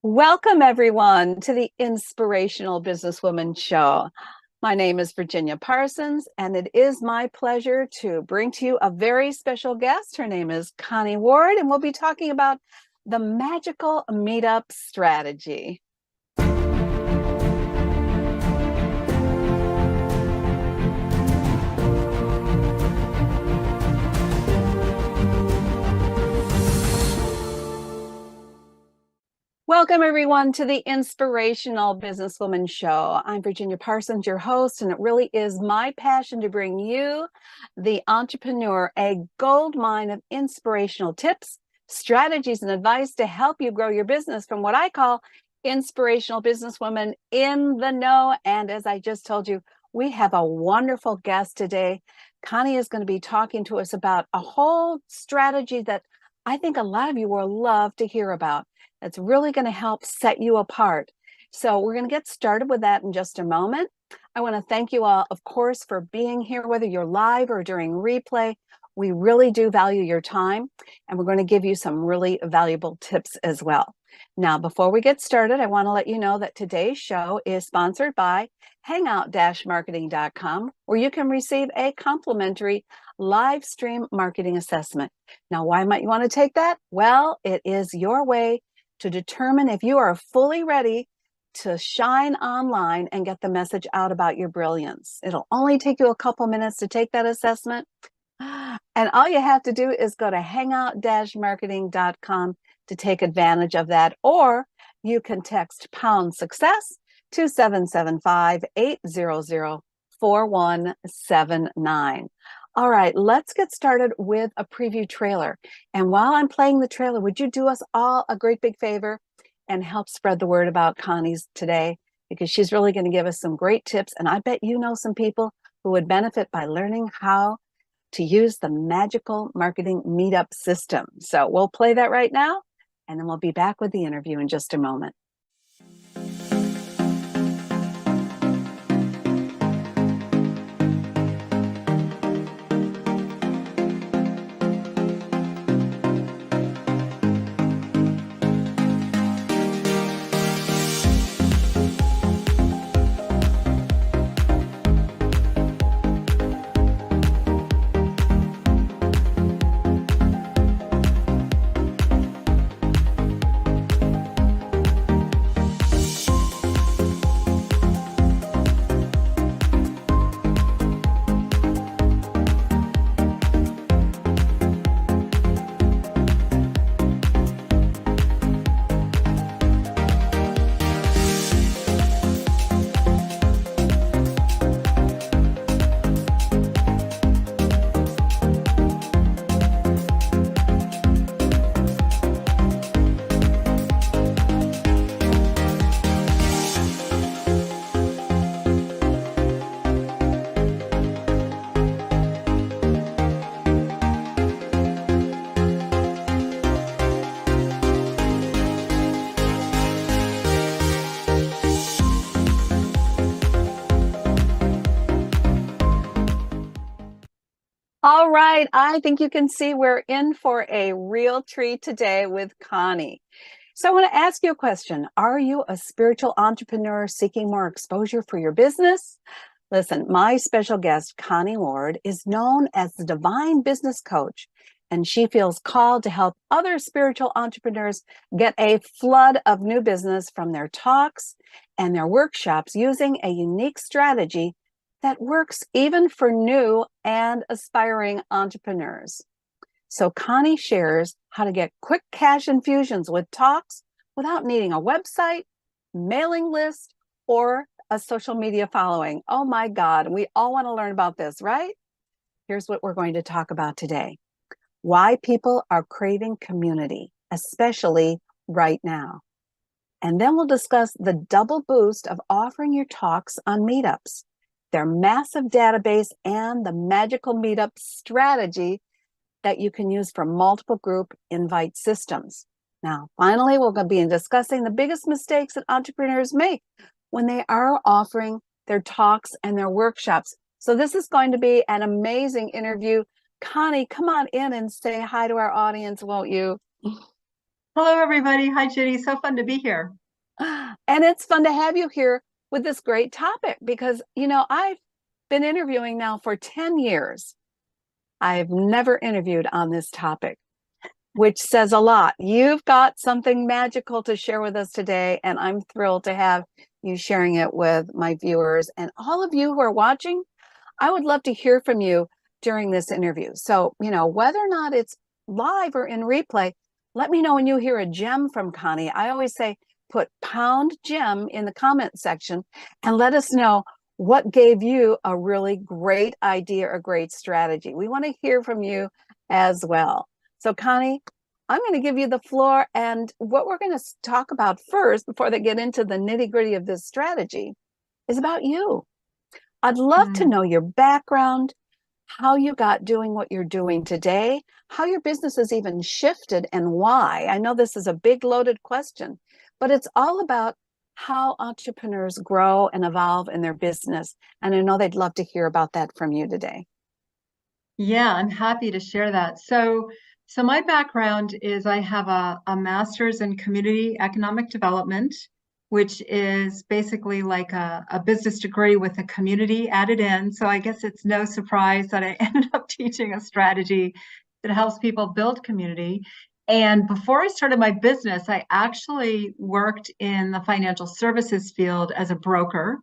Welcome, everyone, to the Inspirational Business Women Show. My name is Virginia Parsons, and it is my pleasure to bring to you a very special guest. Her name is Connie Ward, and we'll be talking about the Magical Meetup Strategy. Welcome, everyone, to the Inspirational Businesswoman Show. I'm Virginia Parsons, your host, and it really is my passion to bring you, the entrepreneur, a gold mine of inspirational tips, strategies, and advice to help you grow your business from what I call inspirational businesswomen in the know. And as I just told you, we have a wonderful guest today. Connie is going to be talking to us about a whole strategy that I think a lot of you will love to hear about. That's really going to help set you apart. So we're going to get started with that in just a moment. I want to thank you all, of course, for being here, whether you're live or during replay. We really do value your time, and we're going to give you some really valuable tips as well. Now, before we get started, I want to let you know that today's show is sponsored by hangout-marketing.com, where you can receive a complimentary live stream marketing assessment. Now, why might you want to take that? Well, it is your way to determine if you are fully ready to shine online and get the message out about your brilliance. It'll only take you a couple minutes to take that assessment. And all you have to do is go to hangout-marketing.com to take advantage of that. Or you can text pound success to 775-800-4179. All right, let's get started with a preview trailer. And while I'm playing the trailer, would you do us all a great big favor and help spread the word about Connie's today? Because she's really going to give us some great tips. And I bet you know some people who would benefit by learning how to use the Magical Marketing Meetup system. So we'll play that right now, and then we'll be back with the interview in just a moment. All right, I think you can see we're in for a real treat today with Connie. So I want to ask you a question. Are you a spiritual entrepreneur seeking more exposure for your business? Listen, my special guest, Connie Ward, is known as the Divine Business Coach, and she feels called to help other spiritual entrepreneurs get a flood of new business from their talks and their workshops using a unique strategy that works even for new and aspiring entrepreneurs. So Connie shares how to get quick cash infusions with talks without needing a website, mailing list, or a social media following. Oh my God, we all want to learn about this, right? Here's what we're going to talk about today. Why people are craving community, especially right now. And then we'll discuss the double boost of offering your talks on meetups, their massive database, and the Magical Meetup Strategy that you can use for multiple group invite systems. Now, finally, we're going to be discussing the biggest mistakes that entrepreneurs make when they are offering their talks and their workshops. So this is going to be an amazing interview. Connie, come on in and say hi to our audience, won't you? Hello, everybody. Hi, Judy. So fun to be here. And it's fun to have you here with this great topic because, I've been interviewing now for 10 years. I've never interviewed on this topic, which says a lot. You've got something magical to share with us today, and I'm thrilled to have you sharing it with my viewers and all of you who are watching. I would love to hear from you during this interview. So, whether or not it's live or in replay, let me know when you hear a gem from Connie. I always say, put pound gem in the comment section and let us know what gave you a really great idea or great strategy. We want to hear from you as well. So, Connie, I'm going to give you the floor. And what we're going to talk about first, before they get into the nitty gritty of this strategy, is about you. I'd love to Mm. know your background, how you got doing what you're doing today, how your business has even shifted and why. I know this is a big loaded question, but it's all about how entrepreneurs grow and evolve in their business. And I know they'd love to hear about that from you today. Yeah, I'm happy to share that. So my background is I have a master's in community economic development, which is basically like a business degree with a community added in. So I guess it's no surprise that I ended up teaching a strategy that helps people build community. And before I started my business, I actually worked in the financial services field as a broker.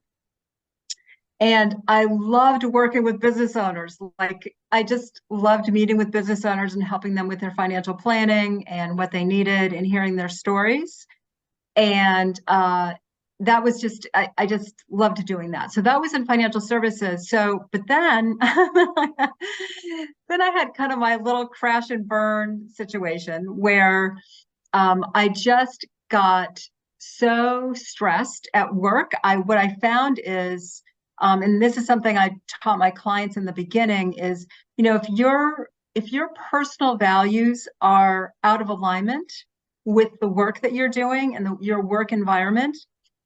And I loved working with business owners. Like, I just loved meeting with business owners and helping them with their financial planning and what they needed and hearing their stories. And that was just, I just loved doing that. So that was in financial services. So, but then, then I had kind of my little crash and burn situation where I just got so stressed at work. What I found is, and this is something I taught my clients in the beginning, is if your personal values are out of alignment with the work that you're doing and your work environment,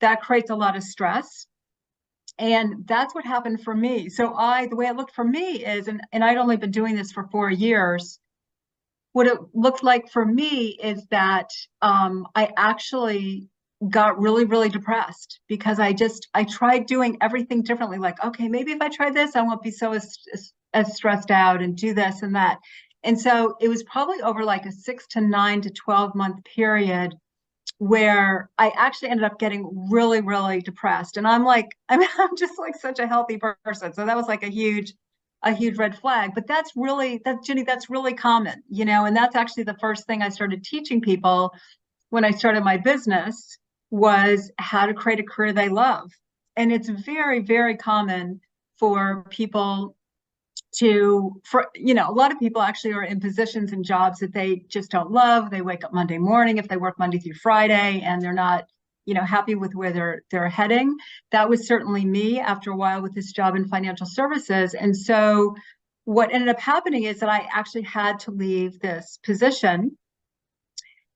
that creates a lot of stress. And that's what happened for me. So the way it looked for me is, and I'd only been doing this for 4 years. What it looked like for me is that I actually got really, really depressed because I tried doing everything differently. Like, okay, maybe if I try this, I won't be so as stressed out and do this and that. And so it was probably over like a 6 to 9 to 12 month period where I actually ended up getting really, really depressed. And I'm like, I'm just like such a healthy person. So that was like a huge red flag. But Ginny, that's really common, and that's actually the first thing I started teaching people when I started my business was how to create a career they love. And it's very, very common for people a lot of people actually are in positions and jobs that they just don't love. They wake up Monday morning if they work Monday through Friday and they're not happy with where they're heading. That was certainly me after a while with this job in financial services. And so what ended up happening is that I actually had to leave this position.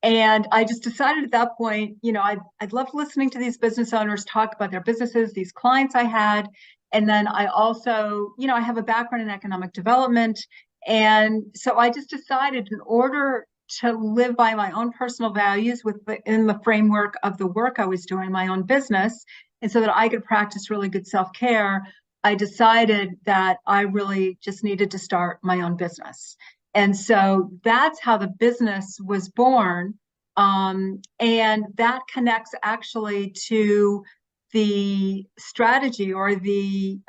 And I just decided at that point, I'd loved listening to these business owners talk about their businesses, these clients I had. And then I also, I have a background in economic development. And so I just decided in order to live by my own personal values in the framework of the work I was doing, my own business, and so that I could practice really good self-care, I decided that I really just needed to start my own business. And so that's how the business was born. And that connects actually to the strategy or the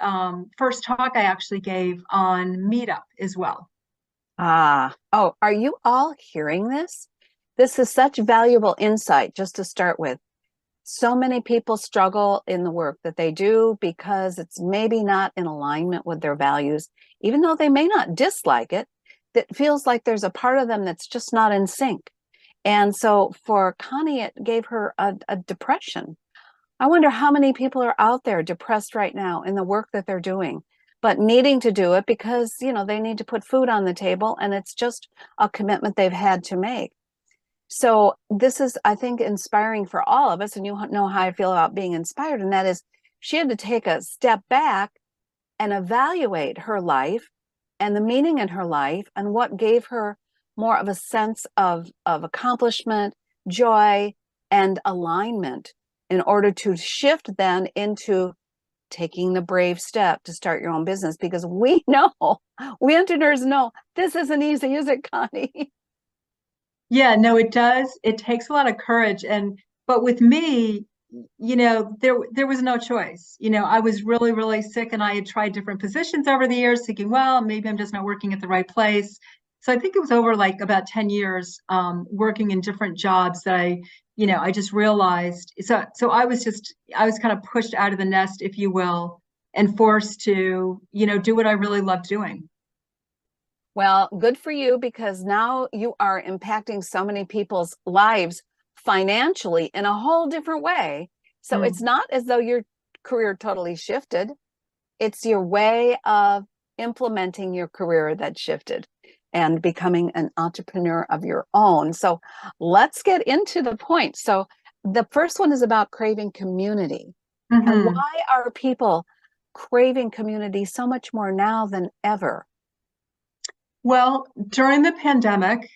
first talk I actually gave on Meetup as well. Oh, are you all hearing this? This is such valuable insight just to start with. So many people struggle in the work that they do because it's maybe not in alignment with their values, even though they may not dislike it. That feels like there's a part of them that's just not in sync. And so for Connie, it gave her a depression. I wonder how many people are out there depressed right now in the work that they're doing, but needing to do it because, they need to put food on the table and it's just a commitment they've had to make. So this is, I think, inspiring for all of us. And you know how I feel about being inspired. And that is she had to take a step back and evaluate her life and the meaning in her life and what gave her more of a sense of accomplishment, joy, and alignment in order to shift then into taking the brave step to start your own business, because we know, we entrepreneurs know this isn't easy, is it, Connie? Yeah, no, it does. It takes a lot of courage. But with me, there was no choice. I was really, really sick and I had tried different positions over the years, thinking, well, maybe I'm just not working at the right place. So I think it was over like about 10 years working in different jobs that I just realized. So I was kind of pushed out of the nest, if you will, and forced to, do what I really loved doing. Well, good for you, because now you are impacting so many people's lives financially in a whole different way. So it's Mm. not as though your career totally shifted. It's your way of implementing your career that shifted and becoming an entrepreneur of your own. So let's get into the point. So the first one is about craving community. And Hmm. why are people craving community so much more now than ever? Well, during the pandemic,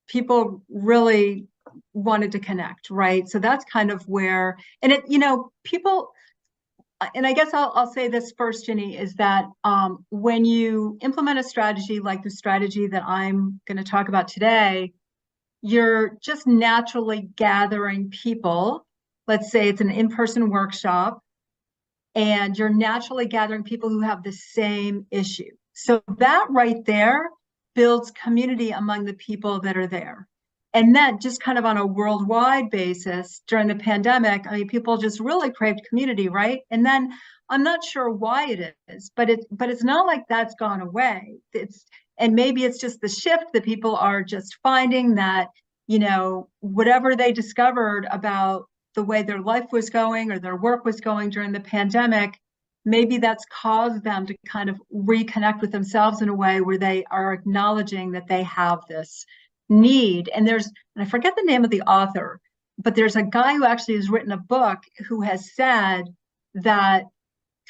people really wanted to connect, right? So that's kind of where, and people, and I guess I'll say this first, Ginny, is that when you implement a strategy like the strategy that I'm going to talk about today, you're just naturally gathering people. Let's say it's an in-person workshop, and you're naturally gathering people who have the same issue. So that right there builds community among the people that are there. And that just kind of on a worldwide basis during the pandemic, I mean, people just really craved community, right? And then I'm not sure why it is, but it's not like that's gone away. And maybe it's just the shift that people are just finding that, whatever they discovered about the way their life was going or their work was going during the pandemic, maybe that's caused them to kind of reconnect with themselves in a way where they are acknowledging that they have this need. And I forget the name of the author, but there's a guy who actually has written a book who has said that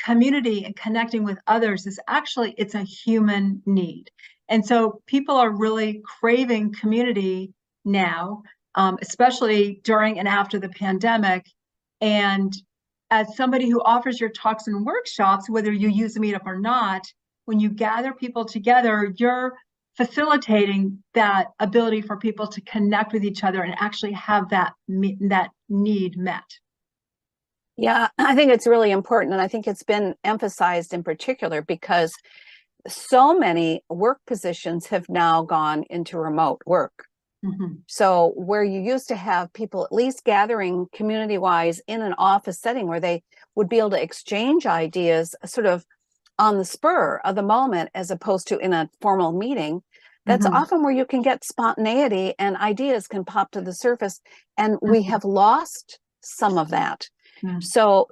community and connecting with others is actually, it's a human need. And so people are really craving community now, especially during and after the pandemic. And as somebody who offers your talks and workshops, whether you use a meetup or not, when you gather people together, you're facilitating that ability for people to connect with each other and actually have that need met. Yeah, I think it's really important. And I think it's been emphasized in particular because so many work positions have now gone into remote work. Mm-hmm. So where you used to have people at least gathering community-wise in an office setting where they would be able to exchange ideas sort of on the spur of the moment, as opposed to in a formal meeting, that's Mm-hmm. often where you can get spontaneity and ideas can pop to the surface. And we Mm-hmm. have lost some of that. Mm-hmm. So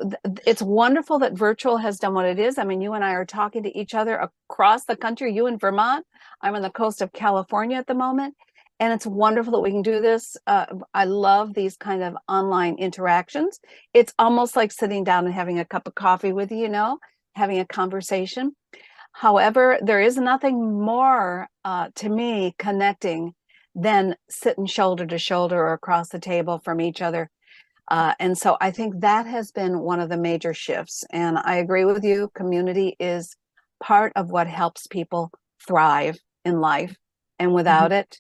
it's wonderful that virtual has done what it is. I mean, you and I are talking to each other across the country. You in Vermont, I'm on the coast of California at the moment. And it's wonderful that we can do this. I love these kind of online interactions. It's almost like sitting down and having a cup of coffee with you, having a conversation. However, there is nothing more to me connecting than sitting shoulder to shoulder or across the table from each other. And so I think that has been one of the major shifts. And I agree with you. Community is part of what helps people thrive in life. And without it,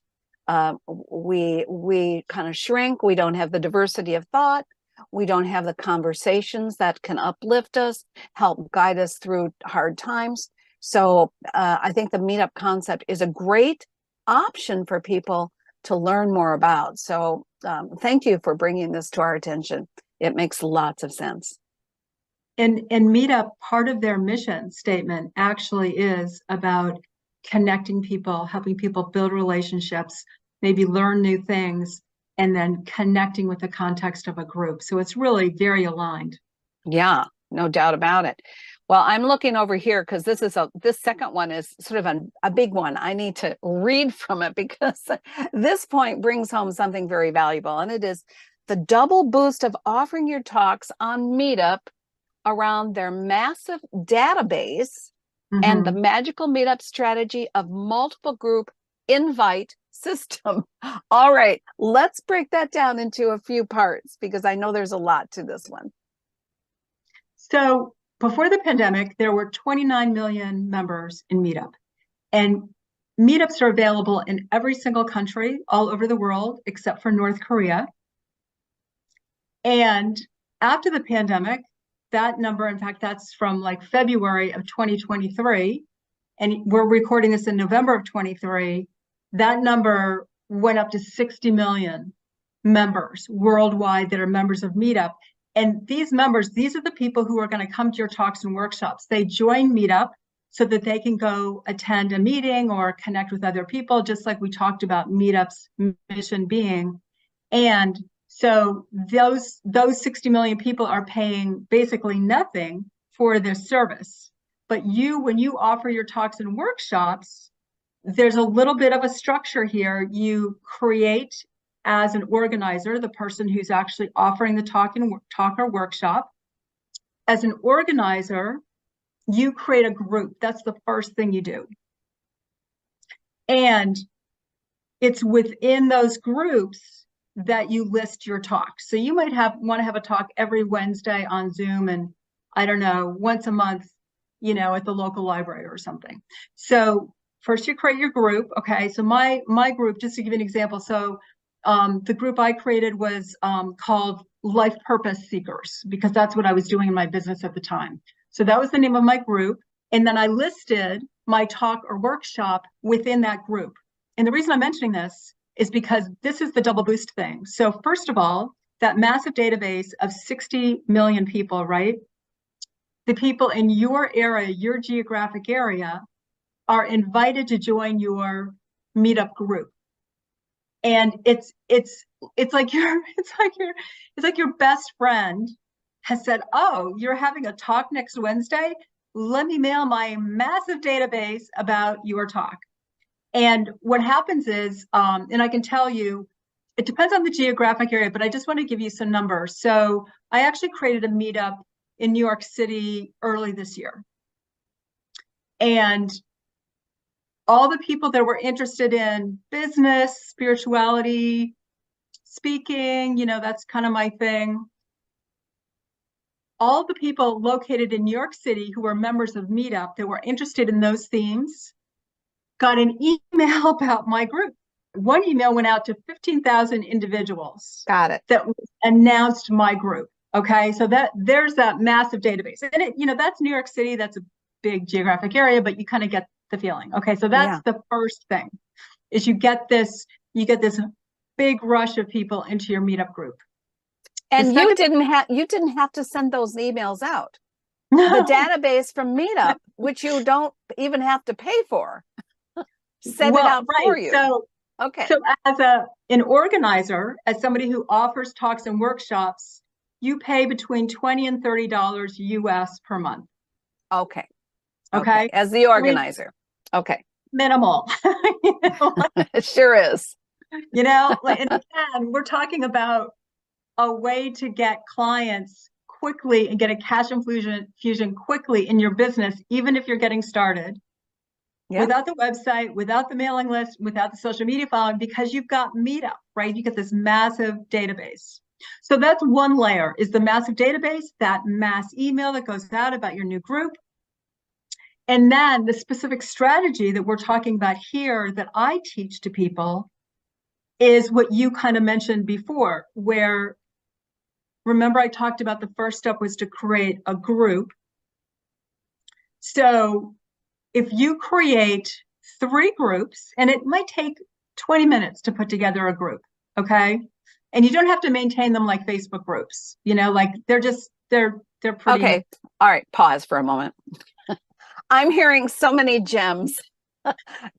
we kind of shrink. We don't have the diversity of thought. We don't have the conversations that can uplift us, help guide us through hard times. So I think the meetup concept is a great option for people to learn more about. So thank you for bringing this to our attention. It makes lots of sense. And Meetup, part of their mission statement actually is about connecting people, helping people build relationships, maybe learn new things, and then connecting with the context of a group. So it's really very aligned. Yeah, no doubt about it. Well, I'm looking over here because this second one is sort of a big one. I need to read from it because this point brings home something very valuable, and it is the double boost of offering your talks on Meetup around their massive database and the Mm-hmm. magical meetup strategy of multiple group invite system. All right, let's break that down into a few parts because I know there's a lot to this one. So before the pandemic, there were 29 million members in Meetup. And meetups are available in every single country all over the world, except for North Korea. And after the pandemic, that number, in fact, that's from like February of 2023, and we're recording this in November of 23, that number went up to 60 million members worldwide that are members of Meetup. And these members, these are the people who are going to come to your talks and workshops. They join Meetup so that they can go attend a meeting or connect with other people, just like we talked about Meetup's mission being. And so those 60 million people are paying basically nothing for this service. But when you offer your talks and workshops, there's a little bit of a structure here. You create, as an organizer, the person who's actually offering the talk or workshop. As an organizer, you create a group. That's the first thing you do. And it's within those groups that you list your talks. So you might want to have a talk every Wednesday on Zoom and, I don't know, once a month, at the local library or something. So first you create your group. Okay, so my group, just to give you an example, so the group I created was called Life Purpose Seekers, because that's what I was doing in my business at the time. So that was the name of my group. And then I listed my talk or workshop within that group. And the reason I'm mentioning this is because this is the double boost thing. So first of all, that massive database of 60 million people, right? The people in your area, your geographic area, are invited to join your Meetup group. And it's like your best friend has said, "Oh, you're having a talk next Wednesday? Let me mail my massive database about your talk." And what happens is, and I can tell you, it depends on the geographic area, but I just want to give you some numbers. So I actually created a Meetup in New York City early this year. And all the people that were interested in business, spirituality, speaking, that's kind of my thing. All the people located in New York City who were members of Meetup that were interested in those themes got an email about my group. One email went out to 15,000 individuals. Got it. That announced my group. Okay, so there's that massive database, and that's New York City. That's a big geographic area, but you kind of get the feeling. Okay, so that's the first thing, is you get this big rush of people into your Meetup group. And you didn't have to send those emails out. The database from Meetup, which you don't even have to pay for, send it out for you. So as an organizer, as somebody who offers talks and workshops, you pay between $20 and $30 US per month. Okay. As the organizer. Okay. Minimal. It sure is. And again, we're talking about a way to get clients quickly and get a cash infusion quickly in your business, even if you're getting started. Yep. Without the website, without the mailing list, without the social media following, because you've got Meetup, right? You get this massive database. So that's one layer, is the massive database, that mass email that goes out about your new group. And then the specific strategy that we're talking about here that I teach to people is what you kind of mentioned before, where, remember I talked about the first step was to create a group. So if you create 3 groups, and it might take 20 minutes to put together a group, okay? And you don't have to maintain them like Facebook groups, like they're pretty. Okay, all right, pause for a moment. I'm hearing so many gems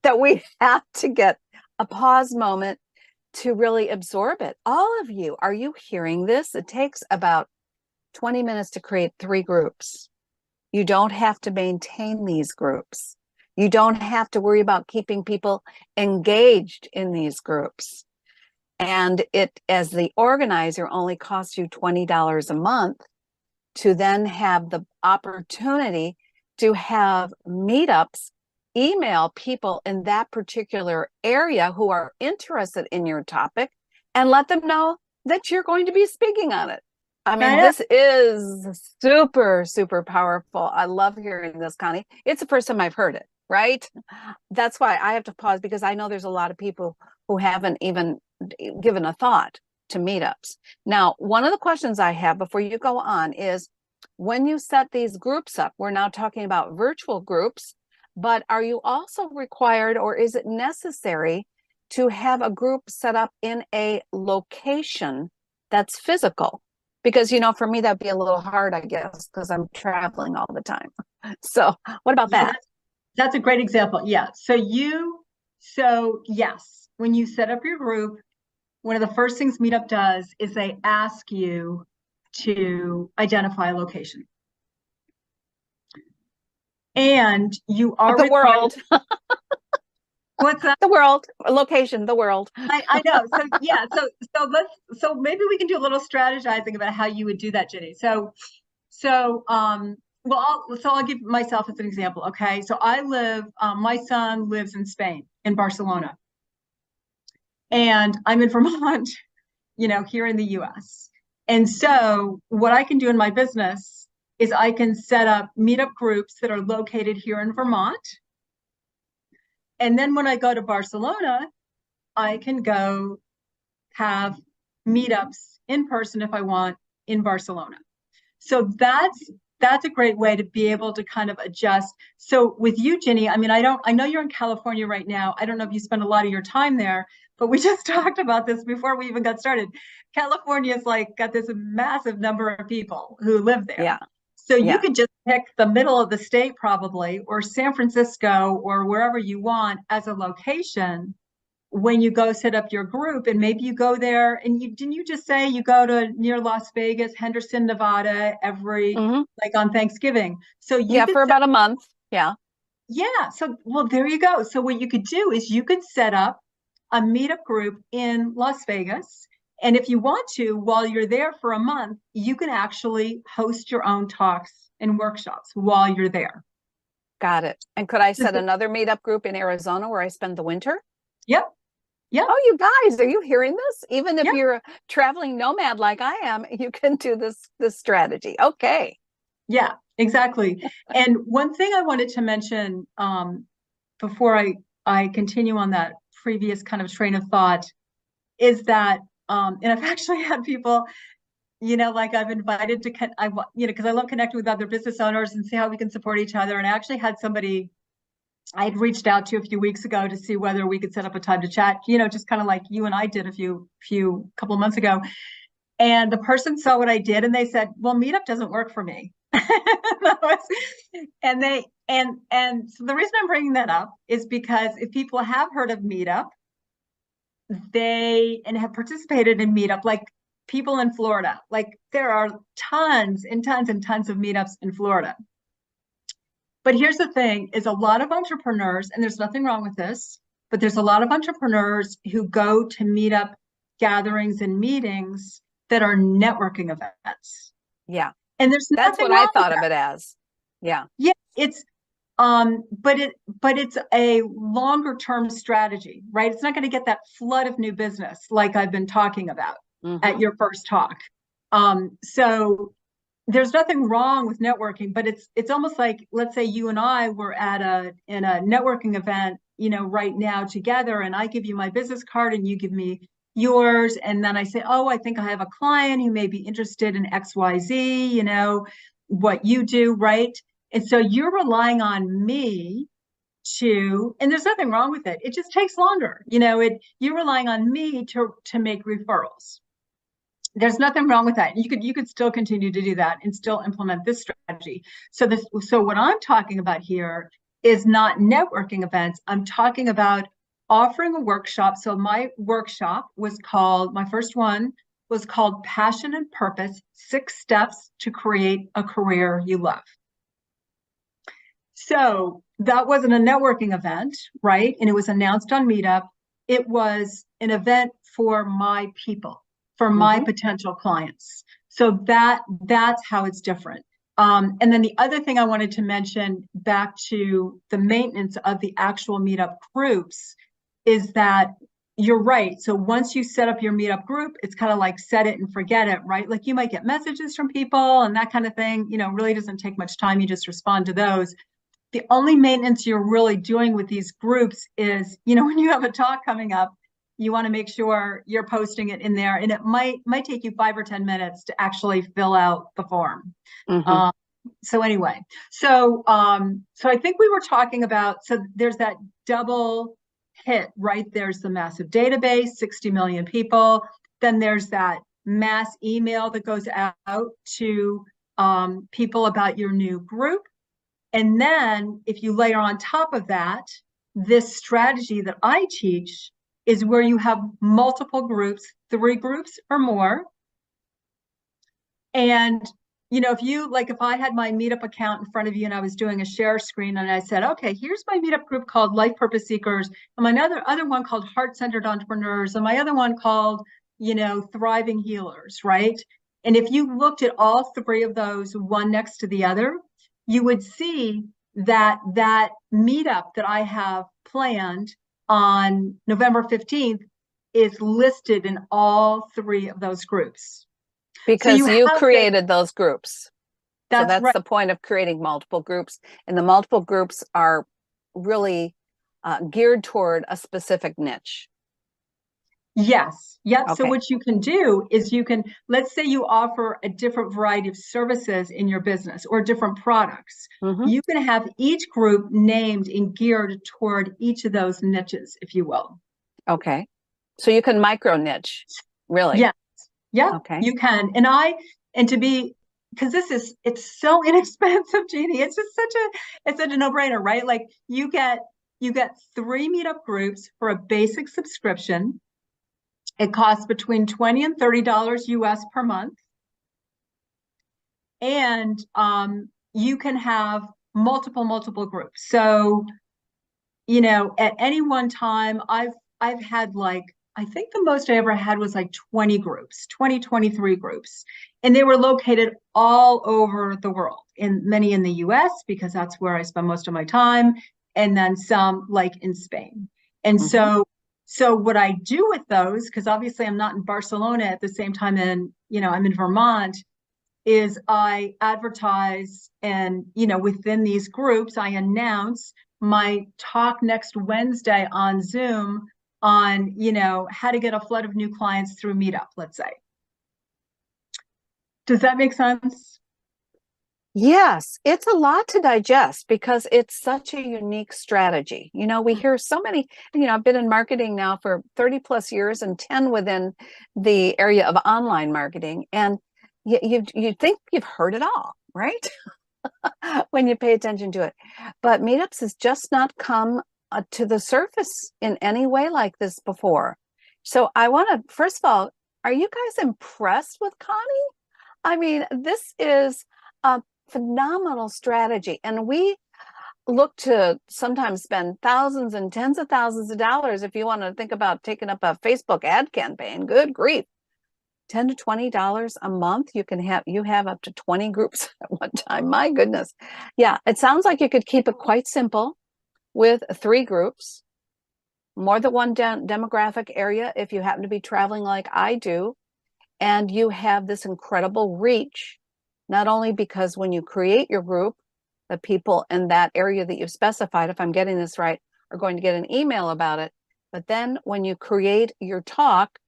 that we have to get a pause moment to really absorb it. All of you, are you hearing this? It takes about 20 minutes to create 3 groups. You don't have to maintain these groups. You don't have to worry about keeping people engaged in these groups. And it, as the organizer, only costs you $20 a month to then have the opportunity to have meetups email people in that particular area who are interested in your topic and let them know that you're going to be speaking on it. I mean, this is super, super powerful. I love hearing this, Connie. It's the first time I've heard it, right? That's why I have to pause, because I know there's a lot of people who haven't even given a thought to meetups. Now, one of the questions I have before you go on is, when you set these groups up, we're now talking about virtual groups, but are you also required, or is it necessary to have a group set up in a location that's physical? Because, you know, for me, that'd be a little hard, I guess, because I'm traveling all the time. So what about that? That's a great example. Yeah. So yes, when you set up your group, one of the first things Meetup does is they ask you to identify a location. And you are The world. What's that? The world, location, the world. I know. So yeah, so maybe we can do a little strategizing about how you would do that, Ginny. I'll give myself as an example. Okay. So my son lives in Spain, in Barcelona. And I'm in Vermont, here in the US. And so what I can do in my business is I can set up meetup groups that are located here in Vermont. And then when I go to Barcelona, I can go have meetups in person if I want in Barcelona. So that's a great way to be able to kind of adjust. So with you, Ginny, I mean, I know you're in California right now. I don't know if you spend a lot of your time there, but we just talked about this before we even got started. California's got this massive number of people who live there. Yeah. So you could just pick the middle of the state probably, or San Francisco, or wherever you want as a location when you go set up your group. And maybe you go there, and didn't you just say you go to near Las Vegas, Henderson, Nevada, on Thanksgiving? So for about a month. Yeah. Yeah. So, well, there you go. So what you could do is you could set up a meetup group in Las Vegas. And if you want to, while you're there for a month, you can actually host your own talks and workshops while you're there. Got it. And could I set another meetup group in Arizona where I spend the winter? Yep. Yep. Oh, you guys, are you hearing this? Even if you're a traveling nomad like I am, you can do this strategy. Okay. Yeah, exactly. And one thing I wanted to mention before I continue on that previous kind of train of thought is that, and I've actually had people, I've invited to, because I love connecting with other business owners and see how we can support each other. And I actually had somebody I had reached out to a few weeks ago to see whether we could set up a time to chat, just kind of like you and I did a couple of months ago. And the person saw what I did and they said, well, Meetup doesn't work for me. and so the reason I'm bringing that up is because if people have heard of Meetup, and have participated in Meetup, like people in Florida, like there are tons and tons and tons of meetups in Florida. But here's the thing, is a lot of entrepreneurs, and there's nothing wrong with this, but there's a lot of entrepreneurs who go to Meetup gatherings and meetings that are networking events. Yeah. And there's that's what I thought of it as. Yeah. Yeah, it's but it's a longer term strategy, right? It's not going to get that flood of new business like I've been talking about at your first talk. So there's nothing wrong with networking, but it's almost like, let's say you and I were in a networking event, right now together, and I give you my business card and you give me yours, and then I say, oh, I think I have a client who may be interested in XYZ, what you do, right? And so you're relying on me and there's nothing wrong with it. It just takes longer. You're relying on me to make referrals. There's nothing wrong with that. You could still continue to do that and still implement this strategy. So what I'm talking about here is not networking events. I'm talking about offering a workshop. So my workshop my first one was called Passion and Purpose, 6 Steps to Create a Career You Love. So that wasn't a networking event, right? And it was announced on Meetup. It was an event for my people, for my potential clients. So that's how it's different. And then the other thing I wanted to mention back to the maintenance of the actual meetup groups is that you're right. So once you set up your meetup group, it's kind of like set it and forget it, right? Like you might get messages from people and that kind of thing, really doesn't take much time. You just respond to those. The only maintenance you're really doing with these groups is, when you have a talk coming up, you want to make sure you're posting it in there, and it might take you 5 or 10 minutes to actually fill out the form. Mm-hmm. So anyway, so I think we were talking about, so there's that double hit, right? There's the massive database, 60 million people. Then there's that mass email that goes out to people about your new group. And then if you layer on top of that, this strategy that I teach is where you have multiple groups, 3 groups or more. And, if I had my meetup account in front of you and I was doing a share screen and I said, okay, here's my meetup group called Life Purpose Seekers, and my other one called Heart-Centered Entrepreneurs, and my other one called, Thriving Healers, right? And if you looked at all 3 of those, one next to the other, you would see that meetup that I have planned on November 15th is listed in all 3 of those groups. Because you created those groups. So that's right. The point of creating multiple groups. And the multiple groups are really geared toward a specific niche. Yes. Yep. Okay. So what you can do is let's say you offer a different variety of services in your business or different products. Mm-hmm. You can have each group named and geared toward each of those niches, if you will. Okay. So you can micro niche, really? Yes. Yeah, okay. You can. Because it's so inexpensive, Jeannie. It's just such a no-brainer, right? Like you get 3 meetup groups for a basic subscription. It costs between $20 and $30 US per month. And you can have multiple groups. So, at any one time, I've had I think the most I ever had was 20 groups, 23 groups. And they were located all over the world, many in the US, because that's where I spend most of my time, and then some in Spain. And mm-hmm. So what I do with those, because obviously I'm not in Barcelona at the same time I'm in Vermont, is I advertise and, within these groups, I announce my talk next Wednesday on Zoom on, how to get a flood of new clients through Meetup, let's say. Does that make sense? Yes, it's a lot to digest because it's such a unique strategy. We hear so many, I've been in marketing now for 30 plus years and 10 within the area of online marketing. And you think you've heard it all, right? When you pay attention to it. But Meetups has just not come to the surface in any way like this before. So I want to, first of all, are you guys impressed with Connie? I mean, this is a phenomenal strategy. And we look to sometimes spend thousands and tens of thousands of dollars if you want to think about taking up a Facebook ad campaign. Good grief. $10 to $20 a month. You have up to 20 groups at one time. My goodness. Yeah, it sounds like you could keep it quite simple with 3 groups, more than one demographic area if you happen to be traveling like I do. And you have this incredible reach, not only because when you create your group, the people in that area that you've specified, if I'm getting this right, are going to get an email about it. But then when you create your talk,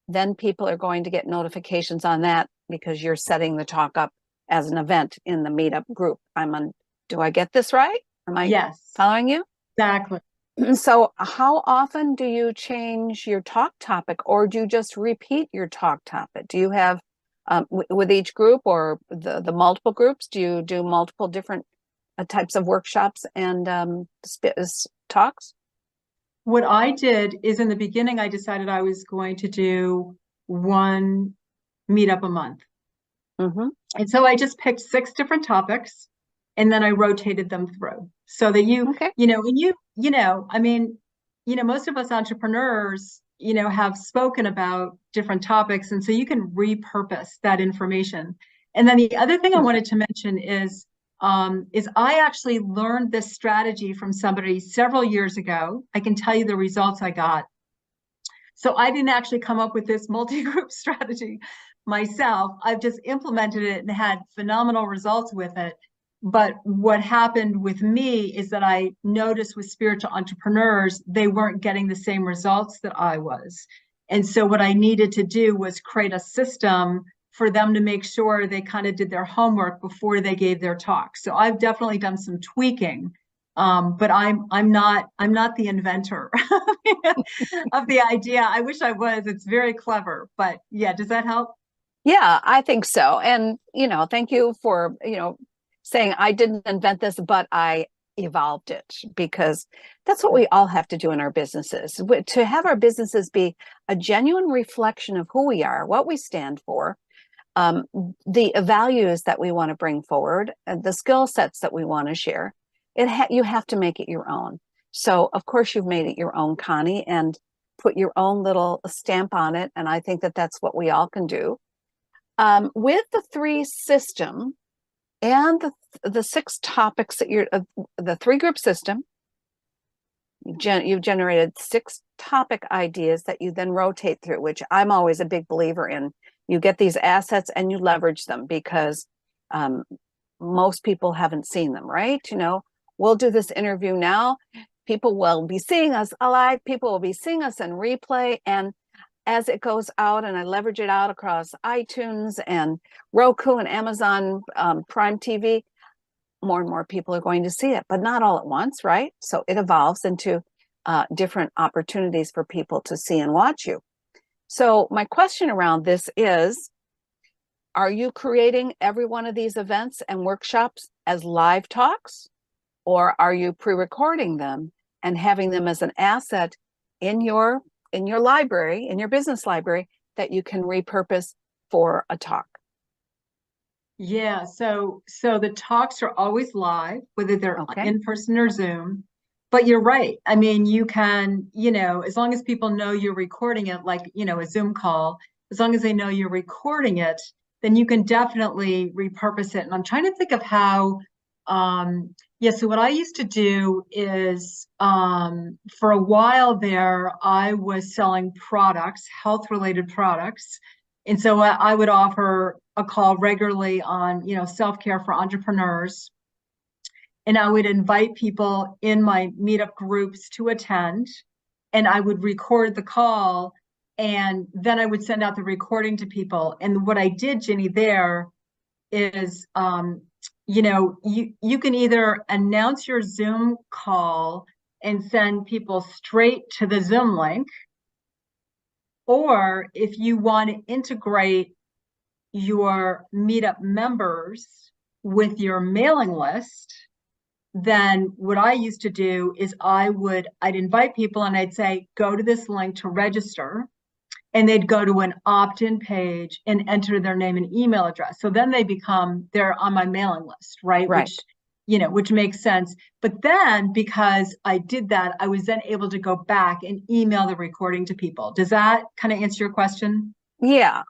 then people are going to get notifications on that because you're setting the talk up as an event in the meetup group. Do I get this right? Am I following you? Exactly. So how often do you change your talk topic, or do you just repeat your talk topic? Do you have, with each group or the multiple groups, do you do multiple different types of workshops and talks? What I did is in the beginning, I decided I was going to do 1 meetup a month. Mm-hmm. And so I just picked 6 different topics and then I rotated them through so that most of us entrepreneurs, have spoken about different topics. And so you can repurpose that information. And then the other thing I wanted to mention is I actually learned this strategy from somebody several years ago. I can tell you the results I got. So I didn't actually come up with this multi-group strategy myself. I've just implemented it and had phenomenal results with it. But what happened with me is that I noticed with spiritual entrepreneurs, they weren't getting the same results that I was. And so what I needed to do was create a system for them to make sure they kind of did their homework before they gave their talk. So I've definitely done some tweaking, but I'm not the inventor of the idea. I wish I was. It's very clever, but yeah, does that help? Yeah, I think so. And, thank you for, saying I didn't invent this, but I evolved it, because that's what we all have to do in our businesses. To have our businesses be a genuine reflection of who we are, what we stand for, the values that we want to bring forward, and the skill sets that we want to share. You have to make it your own. So, of course, you've made it your own, Connie, and put your own little stamp on it. And I think that that's what we all can do. With the three system and the 6 topics that the 3-group system, you've generated 6 topic ideas that you then rotate through, which I'm always a big believer in. You get these assets and you leverage them, because most people haven't seen them, right? We'll do this interview now. People will be seeing us alive. People will be seeing us in replay. And as it goes out, and I leverage it out across iTunes and Roku and Amazon Prime TV, more and more people are going to see it, but not all at once, right? So it evolves into different opportunities for people to see and watch you. So my question around this is, are you creating every one of these events and workshops as live talks, or are you pre-recording them and having them as an asset in your library, in your business library, that you can repurpose for a talk? Yeah, so the talks are always live, whether they're in person or Zoom. But you're right. I mean, you can, as long as people know you're recording it, like, a Zoom call, as long as they know you're recording it, then you can definitely repurpose it. And I'm trying to think of how, so what I used to do is, for a while there, I was selling products, health-related products. And so I would offer a call regularly on, self-care for entrepreneurs. And I would invite people in my meetup groups to attend, and I would record the call, and then I would send out the recording to people. And what I did, Ginny, there is, you can either announce your Zoom call and send people straight to the Zoom link, or if you want to integrate your meetup members with your mailing list, then what I used to do is I'd invite people and I'd say, go to this link to register, and they'd go to an opt-in page and enter their name and email address. So then they're on my mailing list, right? Which makes sense. But then, because I did that, I was then able to go back and email the recording to people. Does that kind of answer your question? Yeah.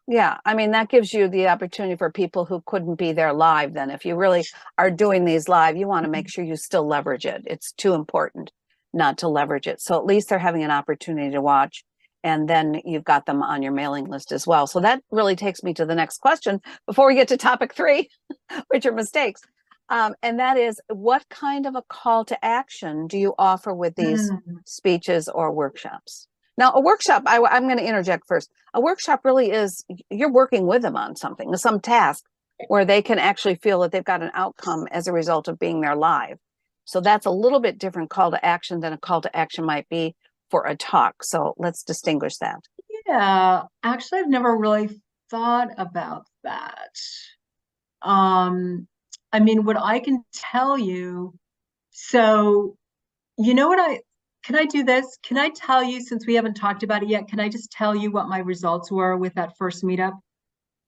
I mean, that gives you the opportunity for people who couldn't be there live. Then if you really are doing these live, you want to make sure you still leverage it. It's too important not to leverage it. So at least they're having an opportunity to watch, and then you've got them on your mailing list as well. So that really takes me to the next question before we get to topic 3, which are mistakes. And that is, what kind of a call to action do you offer with these speeches or workshops? Now, a workshop, I'm going to interject first. A workshop really is, you're working with them on something, some task where they can actually feel that they've got an outcome as a result of being there live. So that's a little bit different call to action than a call to action might be for a talk. So let's distinguish that. Yeah, actually, I've never really thought about that. I mean, what I can tell you, so you know what can I do this? Can I tell you, since we haven't talked about it yet, can I just tell you what my results were with that first meetup?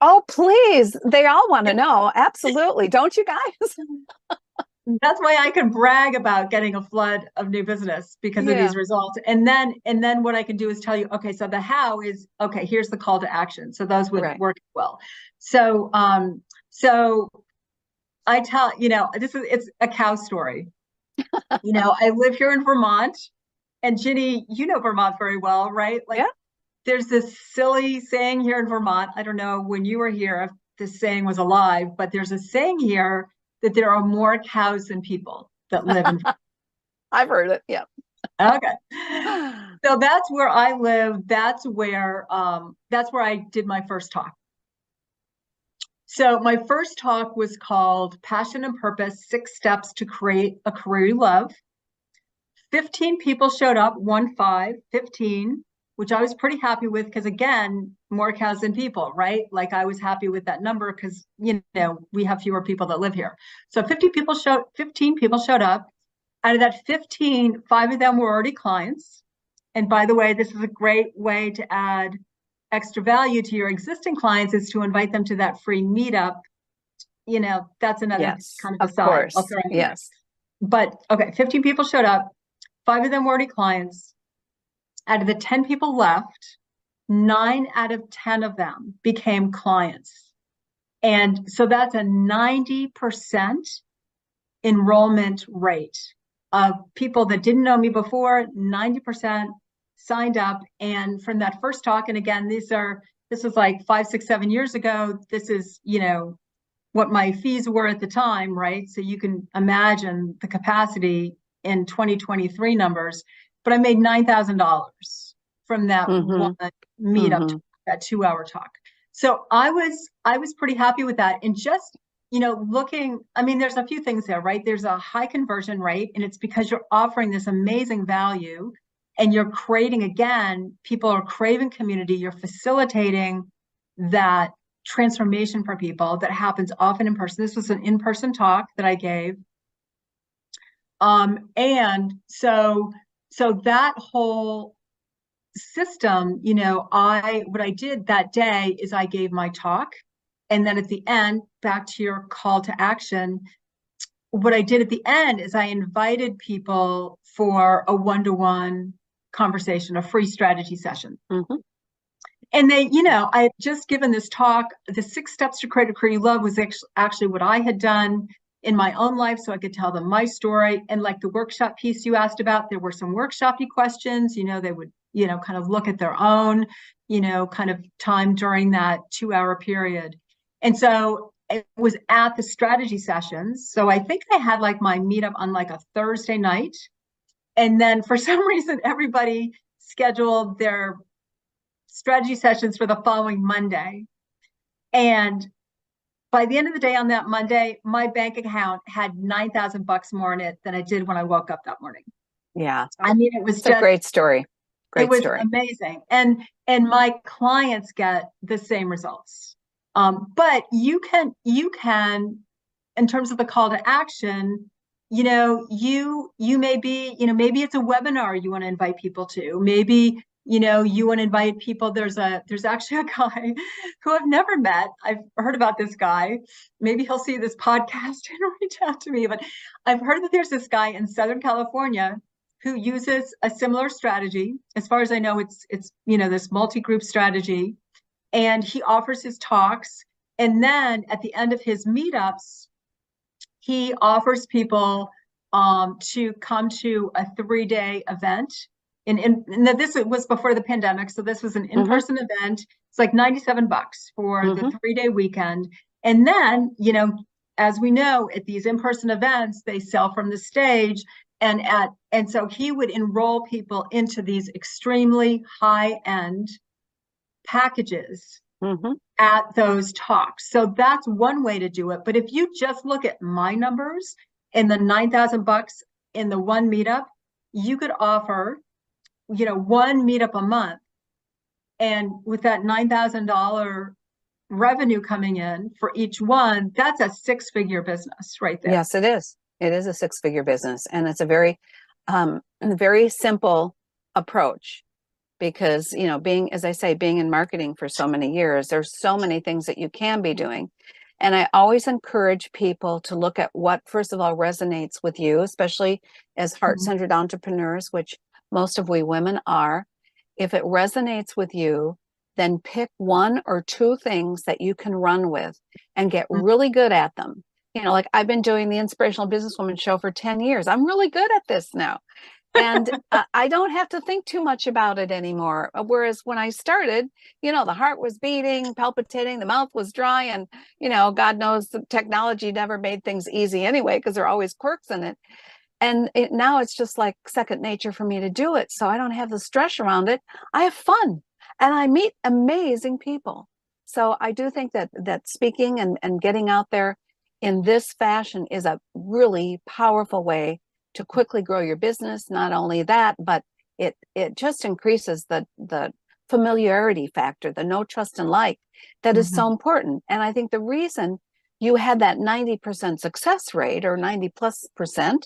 Oh, please. They all want to know. Absolutely. Don't you guys? That's why I can brag about getting a flood of new business, because of these results. And then what I can do is tell you, okay, so the how is, okay, here's the call to action. So those would work well. So So I tell, it's a cow story. I live here in Vermont, and Ginny, you know Vermont very well, right? Like Yeah. there's this silly saying here in Vermont. I don't know when you were here if this saying was alive, but there's a saying here that there are more cows than people that live in. I've heard it. Yeah. Okay. So that's where I live. That's where I did my first talk. So my first talk was called Passion and Purpose, 6 Steps to Create a Career You Love. 15 people showed up, 15, which I was pretty happy with because, again, more cows than people, right? Like I was happy with that number because, we have fewer people that live here. So 15 people showed up. Out of that 15, 5 of them were already clients. And by the way, this is a great way to add extra value to your existing clients is to invite them to that free meetup. That's another kind of of aside. course. I'll throw in there. Yes. But okay, 15 people showed up. 5 of them were already clients. Out of the 10 people left, 9 out of 10 of them became clients. And so that's a 90% enrollment rate of people that didn't know me before. 90% signed up. And from that first talk, and again, this was like 5, 6, 7 years ago. This is, what my fees were at the time, right? So you can imagine the capacity in 2023 numbers, but I made $9,000 from that one meetup, that 2-hour talk. So I was pretty happy with that. And just, looking, there's a few things there, right? There's a high conversion rate, and it's because you're offering this amazing value and you're creating, again, people are craving community. You're facilitating that transformation for people that happens often in person. This was an in-person talk that I gave. And so that whole system, what I did that day is I gave my talk. And then at the end, back to your call to action, what I did at the end is I invited people for a one-to-one conversation, a free strategy session. And they, I had just given this talk, the 6 Steps to Create a Career You Love was actually what I had done in my own life, so I could tell them my story. And like the workshop piece you asked about, there were some workshopy questions, they would, kind of look at their own, kind of time during that 2-hour period. And so it was at the strategy sessions. So I think I had like my meetup on like a Thursday night. And then for some reason, everybody scheduled their strategy sessions for the following Monday. And by the end of the day on that Monday, my bank account had $9,000 more in it than I did when I woke up that morning. Yeah. It was just a great story. It was amazing. And my clients get the same results. But you can, in terms of the call to action, you may be, maybe it's a webinar you want to invite people to. Maybe, you want to invite people. There's actually a guy who I've never met. I've heard about this guy. Maybe he'll see this podcast and reach out to me. But I've heard that there's this guy in Southern California who uses a similar strategy. As far as I know, it's this multi-group strategy. And he offers his talks. And then at the end of his meetups, he offers people to come to a 3-day event. And this was before the pandemic. So this was an in-person event. It's like $97 for the 3-day weekend. And then, as we know, at these in-person events, they sell from the stage. And so he would enroll people into these extremely high-end packages at those talks. So that's one way to do it. But if you just look at my numbers and the $9,000 in the one meetup, you could offer, one meetup a month. And with that $9,000 revenue coming in for each one, that's a 6-figure business right there. Yes, it is. It is a 6-figure business. And it's a very, very simple approach. Because, being in marketing for so many years, there's so many things that you can be doing. And I always encourage people to look at what, first of all, resonates with you, especially as heart-centered entrepreneurs, which most of we women are. If it resonates with you, then pick one or two things that you can run with and get really good at them. You know, like I've been doing the Inspirational Business Woman show for 10 years. I'm really good at this now. And I don't have to think too much about it anymore. Whereas when I started, you know, the heart was beating, palpitating, the mouth was dry, and, you know, God knows the technology never made things easy anyway, because there are always quirks in it. And now it's just like second nature for me to do it. So I don't have the stress around it. I have fun and I meet amazing people. So I do think that speaking and getting out there in this fashion is a really powerful way to quickly grow your business. Not only that, but it just increases the familiarity factor, the know, trust, and like that is so important. And I think the reason you had that 90% success rate or 90+%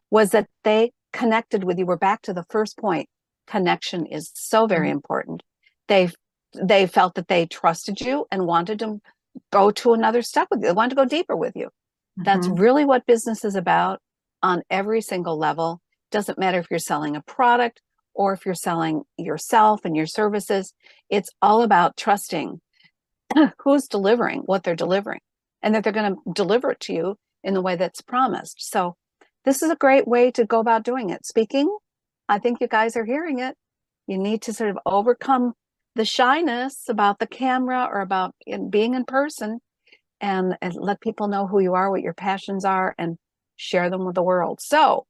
was that they connected with you. We're back to the first point. Connection is so very important. They felt that they trusted you and wanted to go to another step with you. They wanted to go deeper with you. That's really what business is about on every single level. Doesn't matter if you're selling a product or if you're selling yourself and your services. It's all about trusting who's delivering what they're delivering and that they're going to deliver it to you in the way that's promised. So this is a great way to go about doing it. Speaking, I think you guys are hearing it. You need to sort of overcome the shyness about the camera or about being in person and let people know who you are, what your passions are, and share them with the world. So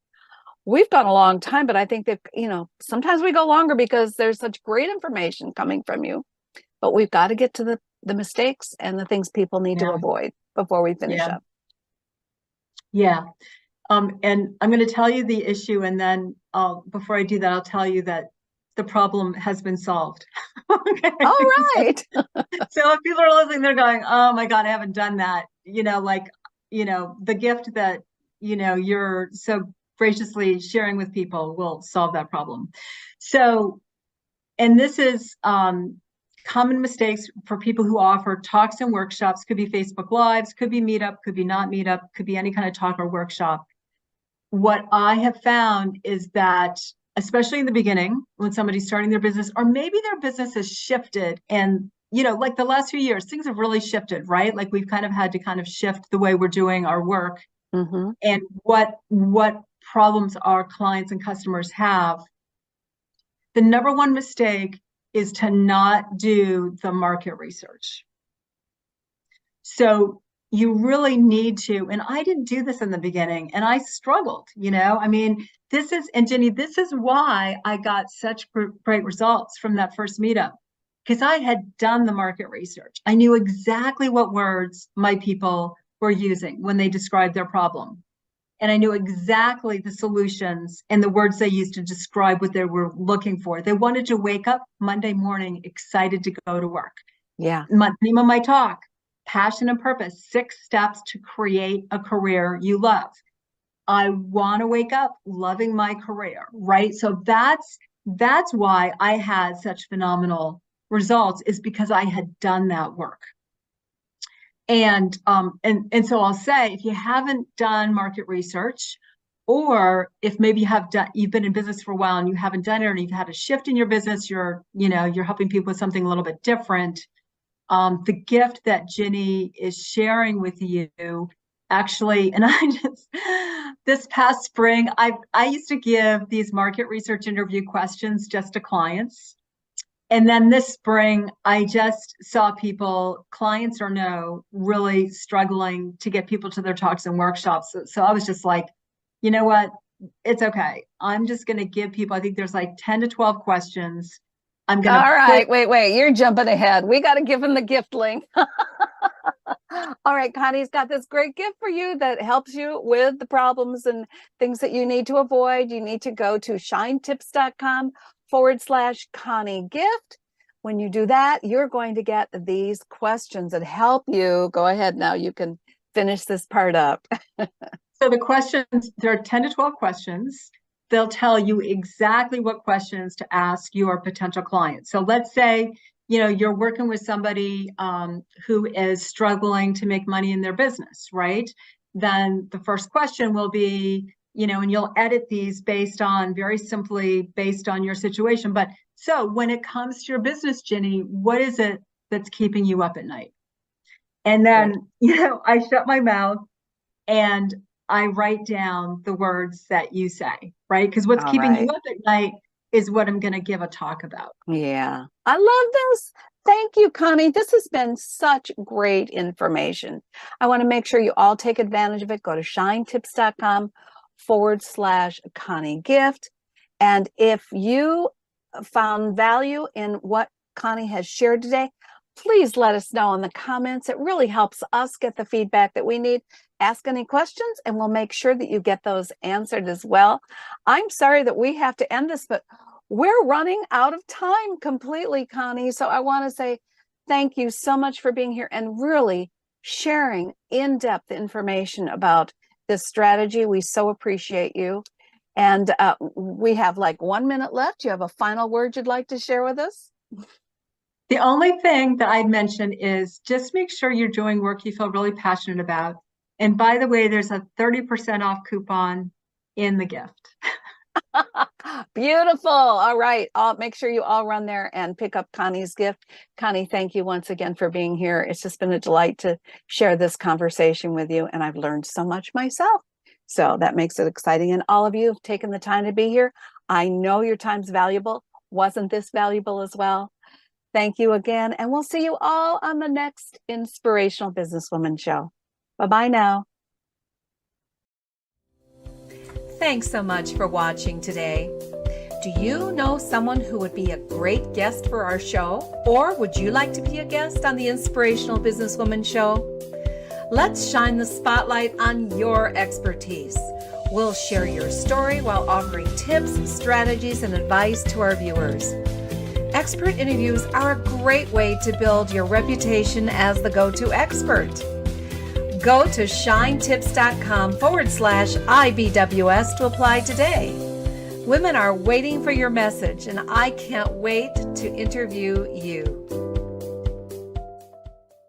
we've gone a long time, but I think that, you know, sometimes we go longer because there's such great information coming from you, but we've got to get to the mistakes and the things people need to avoid before we finish up. Yeah. And I'm going to tell you the issue, and then before I do that, I'll tell you that the problem has been solved. Okay. All right. So if people are listening, they're going, "Oh my God, I haven't done that." You know, like, you know, the gift that, you know, you're so graciously sharing with people will solve that problem. So, and this is common mistakes for people who offer talks and workshops. Could be Facebook Lives, could be Meetup, could be not Meetup, could be any kind of talk or workshop. What I have found is that, especially in the beginning, when somebody's starting their business, or maybe their business has shifted and, you know, like the last few years, things have really shifted, right? Like we've kind of had to kind of shift the way we're doing our work and what problems our clients and customers have. The number one mistake is to not do the market research. So you really need to, and I didn't do this in the beginning and I struggled, you know, I mean, this is, and Jenny, this is why I got such great results from that first meetup, because I had done the market research. I knew exactly what words my people were using when they described their problem. And I knew exactly the solutions and the words they used to describe what they were looking for. They wanted to wake up Monday morning excited to go to work. Yeah. Name of my talk, Passion and Purpose, 6 steps to create a career you love. I want to wake up loving my career, right? So that's why I had such phenomenal results, is because I had done that work. And so I'll say, if you haven't done market research, or if maybe you've been in business for a while and you haven't done it, or you've had a shift in your business, you're helping people with something a little bit different. The gift that Ginny is sharing with you, actually, and this past spring, I used to give these market research interview questions just to clients. And then this spring, I just saw people, clients or no, really struggling to get people to their talks and workshops. So I was just like, you know what? It's okay. I'm just going to give people, I think there's like 10 to 12 questions. I'm going to. All right. Wait. You're jumping ahead. We got to give them the gift link. All right. Connie's got this great gift for you that helps you with the problems and things that you need to avoid. You need to go to shinetips.com/Connie gift. When you do that, you're going to get these questions that help you. Go ahead now. You can finish this part up. So the questions, there are 10 to 12 questions. They'll tell you exactly what questions to ask your potential client. So let's say, you know, you're working with somebody who is struggling to make money in their business, right? Then the first question will be, you know, and you'll edit these very simply based on your situation. But So when it comes to your business, Ginny, what is it that's keeping you up at night? And then, I shut my mouth and I write down the words that you say, right? Because what's All keeping you right. up at night is what I'm going to give a talk about. Yeah. I love this. Thank you, Connie. This has been such great information. I want to make sure you all take advantage of it. Go to shinetips.com/Connie gift. And if you found value in what Connie has shared today, please let us know in the comments. It really helps us get the feedback that we need. Ask any questions and we'll make sure that you get those answered as well. I'm sorry that we have to end this, but we're running out of time completely, Connie. So I want to say thank you so much for being here and really sharing in-depth information about this strategy. We so appreciate you. And we have like 1 minute left. Do you have a final word you'd like to share with us? The only thing that I'd mention is just make sure you're doing work you feel really passionate about. And by the way, there's a 30% off coupon in the gift. Beautiful. All right. I'll make sure you all run there and pick up Connie's gift. Connie, thank you once again for being here. It's just been a delight to share this conversation with you. And I've learned so much myself. So that makes it exciting. And all of you have taken the time to be here. I know your time's valuable. Wasn't this valuable as well? Thank you again. And we'll see you all on the next Inspirational Businesswoman show. Bye-bye now. Thanks so much for watching today. Do you know someone who would be a great guest for our show? Or would you like to be a guest on the Inspirational Businesswoman show? Let's shine the spotlight on your expertise. We'll share your story while offering tips, strategies, and advice to our viewers. Expert interviews are a great way to build your reputation as the go-to expert. Go to shinetips.com/IBWS to apply today. Women are waiting for your message, and I can't wait to interview you.